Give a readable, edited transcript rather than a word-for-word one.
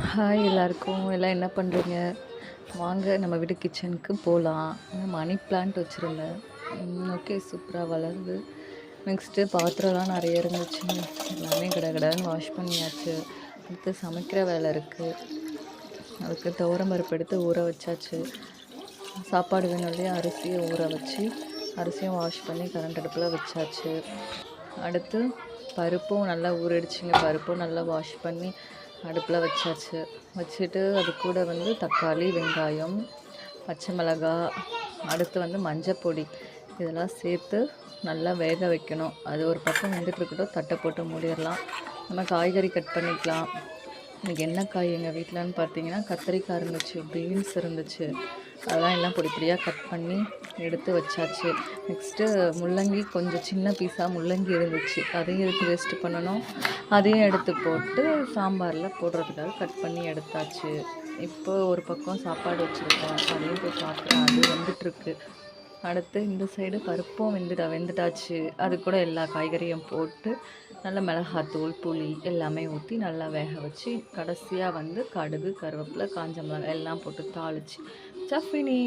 Hi எல்லாருக்கும். எல்லாம் என்ன பண்ணுறீங்க? வாங்க நம்ம வீட்டு கிச்சனுக்கு போகலாம். மணி பிளான்ட் வச்சுருந்தேன். ஓகே, சூப்பராக வளருது. நெக்ஸ்ட்டு பாத்திரம்லாம் நிறைய இருந்துச்சுங்க. எல்லாமே கடகடன்னு வாஷ் பண்ணியாச்சு. அடுத்து சமைக்கிற வேலை இருக்குது. அதுக்கு துவரம் பருப்பு எடுத்து ஊற வச்சாச்சு. சாப்பாடு வேணும் இல்லையா, அரிசியை ஊற வச்சு அரிசியும் வாஷ் பண்ணி கரண்ட் அடுப்பில் வச்சாச்சு. அடுத்து பருப்பும் நல்லா ஊறிடுச்சுங்க. பருப்பும் நல்லா வாஷ் பண்ணி அடுப்பில் வச்சாச்சு. வச்சுட்டு அது கூட வந்து தக்காளி, வெங்காயம், பச்சை மிளகாய், அடுத்து வந்து மஞ்சப்பொடி இதெல்லாம் சேர்த்து நல்லா வேக வைக்கணும். அது ஒரு பக்கம் வெந்துட்டுருக்கட்டும். தட்டை போட்டு மூடிடலாம். நம்ம காய்கறி கட் பண்ணிக்கலாம். எனக்கு என்ன காய் எங்கள் வீட்டிலன்னு பார்த்தீங்கன்னா, கத்திரிக்காய் இருந்துச்சு, பீன்ஸ் இருந்துச்சு. அதெல்லாம் எல்லாம் பொடி பொடியாக கட் பண்ணி எடுத்து வச்சாச்சு. நெக்ஸ்ட்டு முள்ளங்கி, கொஞ்சம் சின்ன பீஸாக முள்ளங்கி இருந்துச்சு. அதையும் எடுத்து வேஸ்ட்டு பண்ணணும். அதையும் எடுத்து போட்டு சாம்பாரில் போடுறதுக்காக கட் பண்ணி எடுத்தாச்சு. இப்போ ஒரு பக்கம் சாப்பாடு வச்சுருக்கோம். அதையும் போய் பார்க்குறேன். அது வந்துட்டுருக்கு. அடுத்து இந்த சைடு பருப்பும் வெந்துட்டாச்சு. அது கூட எல்லா காய்கறியும் போட்டு நல்லா மிளகாத்தூள், புளி எல்லாமே ஊற்றி நல்லா வேக வச்சு கடைசியாக வந்து கடுகு, கருவேப்பிலை, காஞ்ச மிளகாய் எல்லாம் போட்டு தாளித்து சஃபினி